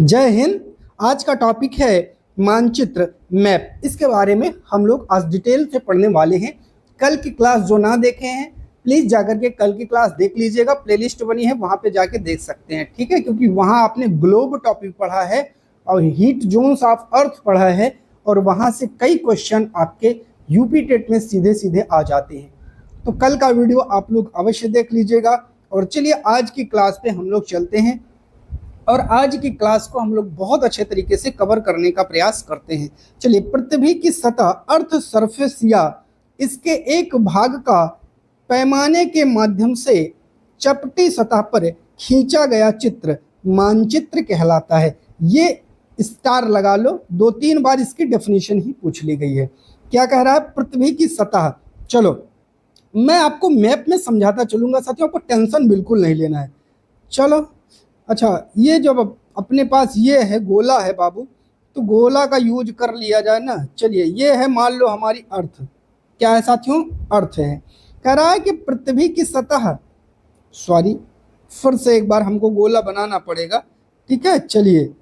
जय हिंद। आज का टॉपिक है मानचित्र मैप। इसके बारे में हम लोग आज डिटेल से पढ़ने वाले हैं। कल की क्लास जो ना देखे हैं प्लीज़ जाकर के कल की क्लास देख लीजिएगा। प्लेलिस्ट बनी है, वहाँ पे जाके देख सकते हैं, ठीक है। क्योंकि वहाँ आपने ग्लोब टॉपिक पढ़ा है और हीट जोन्स ऑफ अर्थ पढ़ा है और वहाँ से कई क्वेश्चन आपके यूपी टेट में सीधे सीधे आ जाते हैं। तो कल का वीडियो आप लोग अवश्य देख लीजिएगा। और चलिए आज की क्लास पे हम लोग चलते हैं और आज की क्लास को हम लोग बहुत अच्छे तरीके से कवर करने का प्रयास करते हैं। चलिए, पृथ्वी की सतह अर्थ सरफेस या इसके एक भाग का पैमाने के माध्यम से चपटी सतह पर खींचा गया चित्र मानचित्र कहलाता है। ये स्टार लगा लो, 2-3 बार इसकी डेफिनेशन ही पूछ ली गई है। क्या कह रहा है? पृथ्वी की सतह। चलो मैं आपको मैप में समझाता चलूंगा साथियों, आपको टेंशन बिल्कुल नहीं लेना है। चलो अच्छा, ये जब अपने पास ये है गोला है बाबू, तो गोला का यूज कर लिया जाए ना। चलिए, ये है मान लो हमारी अर्थ। क्या है साथियों? अर्थ है। कह रहा है कि पृथ्वी की सतह, सॉरी फिर से एक बार हमको गोला बनाना पड़ेगा, ठीक है। चलिए,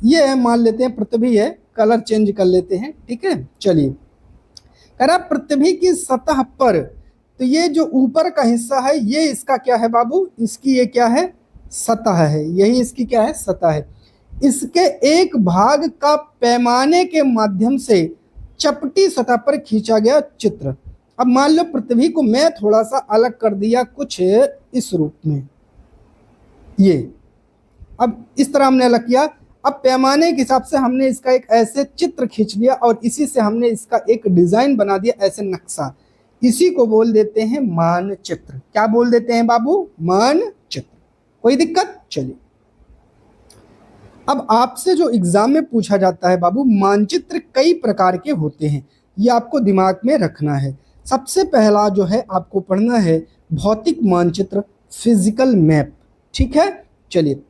ये है, मान लेते हैं पृथ्वी है, कलर चेंज कर लेते हैं, ठीक है। चलिए, कह रहा पृथ्वी की सतह पर, तो ये जो ऊपर का हिस्सा है ये इसका क्या है बाबू? इसकी ये क्या है? सतह है। यही इसकी क्या है? सतह है। इसके एक भाग का पैमाने के माध्यम से चपटी सतह पर खींचा गया चित्र। अब मान लो पृथ्वी को मैं थोड़ा सा अलग कर दिया कुछ इस रूप में, ये अब इस तरह हमने अलग किया। अब पैमाने के हिसाब से हमने इसका एक ऐसे चित्र खींच लिया और इसी से हमने इसका एक डिजाइन बना दिया, ऐसे नक्शा। इसी को बोल देते हैं मानचित्र। क्या बोल देते हैं बाबू? मानचित्र। कोई दिक्कत? चलिए, अब आपसे जो एग्जाम में पूछा जाता है बाबू, मानचित्र कई प्रकार के होते हैं, ये आपको दिमाग में रखना है। सबसे पहला जो है आपको पढ़ना है भौतिक मानचित्र, फिजिकल मैप, ठीक है। चलिए,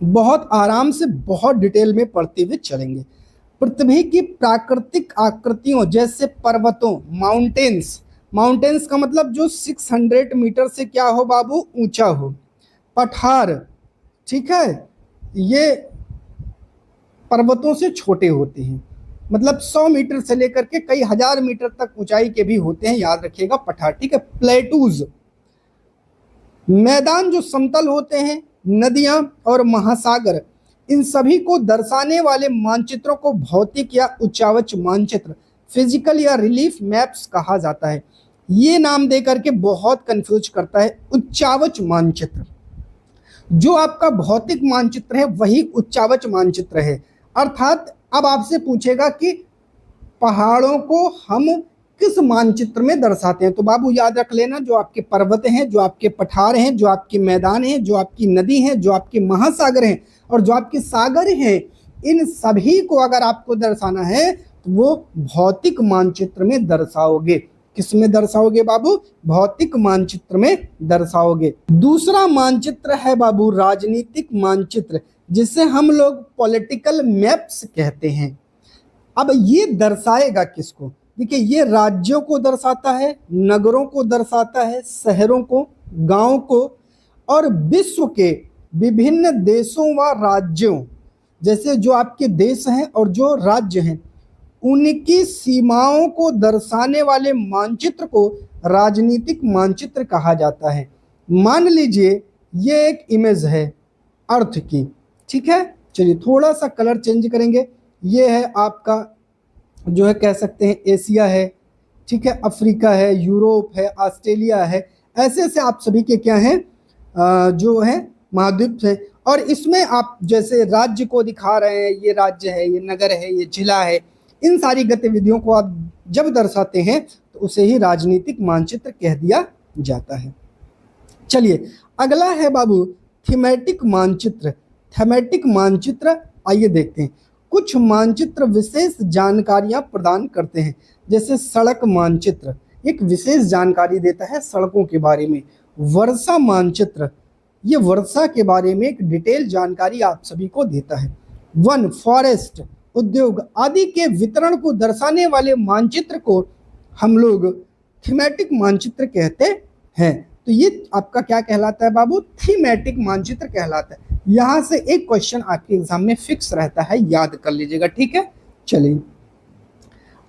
बहुत आराम से बहुत डिटेल में पढ़ते हुए चलेंगे। पृथ्वी की प्राकृतिक आकृतियों जैसे पर्वतों, माउंटेन्स, माउंटेन्स का मतलब जो 600 मीटर से क्या हो बाबू? ऊंचा हो। पठार, ठीक है, ये पर्वतों से छोटे होते हैं, मतलब 100 मीटर से लेकर के कई हजार मीटर तक ऊंचाई के भी होते हैं, याद रखिएगा पठार, ठीक है। प्लेटूज, मैदान जो समतल होते हैं, नदियां और महासागर, इन सभी को दर्शाने वाले मानचित्रों को भौतिक या उच्चावच मानचित्र, फिजिकल या रिलीफ मैप्स कहा जाता है। ये नाम देकर के बहुत कंफ्यूज करता है। उच्चावच मानचित्र, जो आपका भौतिक मानचित्र है वही उच्चावच मानचित्र है। अर्थात अब आपसे पूछेगा कि पहाड़ों को हम किस मानचित्र में दर्शाते हैं, तो बाबू याद रख लेना, जो आपके पर्वत हैं, जो आपके पठार हैं, जो आपके मैदान हैं, जो आपकी नदी हैं, जो आपके महासागर हैं और जो आपके सागर हैं, इन सभी को अगर आपको दर्शाना है तो वो भौतिक मानचित्र में दर्शाओगे। किस में दर्शाओगे बाबू? भौतिक मानचित्र में दर्शाओगे। दूसरा मानचित्र है बाबू राजनीतिक मानचित्र, जिसे हम लोग पॉलिटिकल मैप्स कहते हैं। अब ये दर्शाएगा किसको? देखिए, ये राज्यों को दर्शाता है, नगरों को दर्शाता है, शहरों को, गांव को, और विश्व के विभिन्न देशों व राज्यों, जैसे जो आपके देश हैं और जो राज्य हैं, उनकी सीमाओं को दर्शाने वाले मानचित्र को राजनीतिक मानचित्र कहा जाता है। मान लीजिए ये एक इमेज है अर्थ की, ठीक है। चलिए, थोड़ा सा कलर चेंज करेंगे। ये है आपका जो है, कह सकते हैं एशिया है, ठीक है, अफ्रीका है, यूरोप है, ऑस्ट्रेलिया है, ऐसे ऐसे आप सभी के क्या हैं जो है महाद्वीप है। और इसमें आप जैसे राज्य को दिखा रहे हैं, ये राज्य है, ये नगर है, ये जिला है, इन सारी गतिविधियों को आप जब दर्शाते हैं तो उसे ही राजनीतिक मानचित्र कह दिया जाता है। चलिए, अगला है बाबू थीमेटिक मानचित्र। थीमेटिक मानचित्र, आइए देखते हैं। कुछ मानचित्र विशेष जानकारियां प्रदान करते हैं, जैसे सड़क मानचित्र एक विशेष जानकारी देता है सड़कों के बारे में। वर्षा मानचित्र, ये वर्षा के बारे में एक डिटेल जानकारी आप सभी को देता है। वन, फॉरेस्ट, उद्योग आदि के वितरण को दर्शाने वाले मानचित्र को हम लोग थीमेटिक मानचित्र कहते हैं। तो ये आपका क्या कहलाता है बाबू? थीमेटिक मानचित्र कहलाता है। यहां से एक क्वेश्चन आपके एग्जाम में फिक्स रहता है, याद कर लीजिएगा, ठीक है। चलिए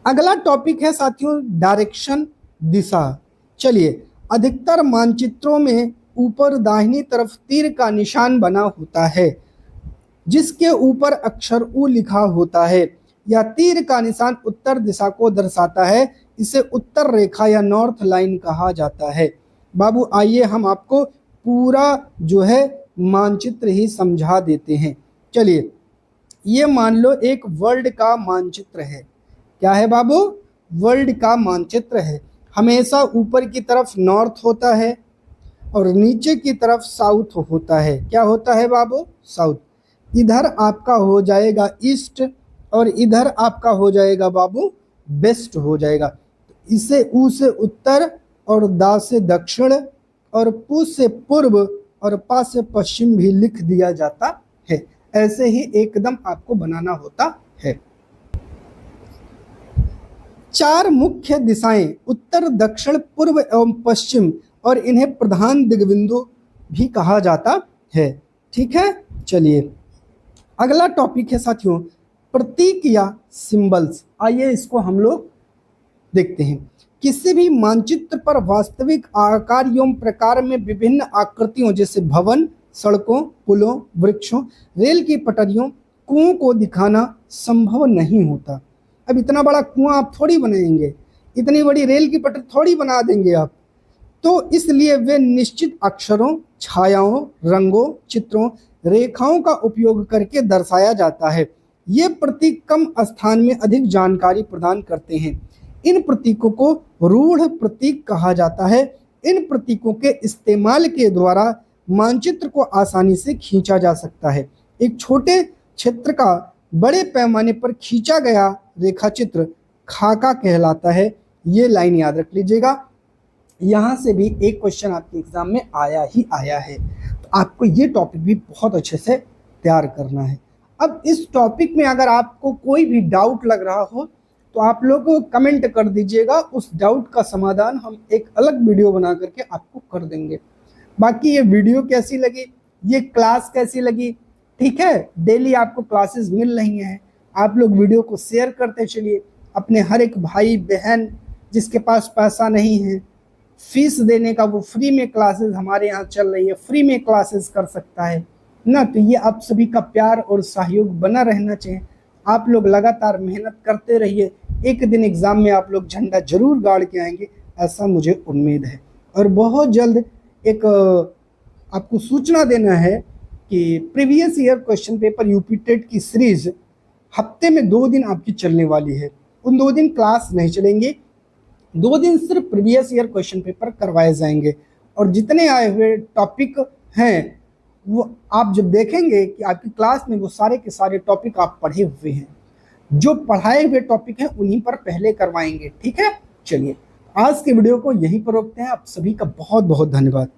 अगला टॉपिक है साथियों डायरेक्शन, दिशा। चलिए अधिकतर मानचित्रों में ऊपर दाहिनी तरफ तीर का निशान बना होता है जिसके ऊपर अक्षर U लिखा होता है। यह तीर का निशान उत्तर दिशा को दर्शाता है। इसे उत्तर रेखा या नॉर्थ लाइन कहा जाता है। बाबू आइए हम आपको पूरा जो है मानचित्र ही समझा देते हैं। चलिए ये मान लो एक वर्ल्ड का मानचित्र है। क्या है बाबू? वर्ल्ड का मानचित्र है। हमेशा ऊपर की तरफ नॉर्थ होता है और नीचे की तरफ साउथ होता है। क्या होता है बाबू? साउथ। इधर आपका हो जाएगा ईस्ट और इधर आपका हो जाएगा बाबू वेस्ट हो जाएगा। इसे ऊ से उत्तर और दा से दक्षिण और पू से पूर्व और पा से पश्चिम भी लिख दिया जाता है। ऐसे ही एकदम आपको बनाना होता है। चार मुख्य दिशाएं उत्तर, दक्षिण, पूर्व एवं पश्चिम और इन्हें प्रधान दिग्बिंदु भी कहा जाता है। ठीक है। चलिए अगला टॉपिक है साथियों प्रतीक या सिंबल्स। आइए इसको हम लोग देखते हैं। किसी भी मानचित्र पर वास्तविक आकार एवं प्रकार में विभिन्न आकृतियों जैसे भवन, सड़कों, पुलों, वृक्षों, रेल की पटरियों, कुओं को दिखाना संभव नहीं होता। अब इतना बड़ा कुआं आप थोड़ी बनाएंगे, इतनी बड़ी रेल की पटरी थोड़ी बना देंगे आप। तो इसलिए वे निश्चित अक्षरों, छायाओं, रंगों, चित्रों, रेखाओं का उपयोग करके दर्शाया जाता है। ये प्रतीक कम स्थान में अधिक जानकारी प्रदान करते हैं। इन प्रतीकों को रूढ़ प्रतीक कहा जाता है। इन प्रतीकों के इस्तेमाल के द्वारा मानचित्र को आसानी से खींचा जा सकता है। एक छोटे क्षेत्र का बड़े पैमाने पर खींचा गया रेखाचित्र खाका कहलाता है। ये लाइन याद रख लीजिएगा। यहाँ से भी एक क्वेश्चन आपके एग्जाम में आया ही आया है, तो आपको ये टॉपिक भी बहुत अच्छे से तैयार करना है। अब इस टॉपिक में अगर आपको कोई भी डाउट लग रहा हो तो आप लोग कमेंट कर दीजिएगा। उस डाउट का समाधान हम एक अलग वीडियो बना करके आपको कर देंगे। बाकी ये वीडियो कैसी लगी, ये क्लास कैसी लगी, ठीक है, डेली आपको क्लासेस मिल रही हैं, आप लोग वीडियो को शेयर करते चलिए। अपने हर एक भाई बहन जिसके पास पैसा नहीं है फीस देने का, वो फ्री में क्लासेस हमारे यहाँ चल रही है, फ्री में क्लासेस कर सकता है ना। तो ये आप सभी का प्यार और सहयोग बना रहना चाहिए। आप लोग लगातार मेहनत करते रहिए। एक दिन एग्जाम में आप लोग झंडा जरूर गाड़ के आएंगे, ऐसा मुझे उम्मीद है। और बहुत जल्द एक आपको सूचना देना है कि previous year question paper UP TET की सीरीज हफ्ते में 2 दिन आपकी चलने वाली है। उन 2 दिन क्लास नहीं चलेंगे, 2 दिन सिर्फ प्रीवियस ईयर क्वेश्चन पेपर करवाए जाएंगे। और जितने आए हुए टॉपिक हैं वो आप जब देखेंगे कि आपकी क्लास में वो सारे के सारे टॉपिक आप पढ़े हुए हैं, जो पढ़ाए हुए टॉपिक हैं उन्हीं पर पहले करवाएंगे। ठीक है। चलिए आज के वीडियो को यहीं पर रोकते हैं। आप सभी का बहुत बहुत धन्यवाद।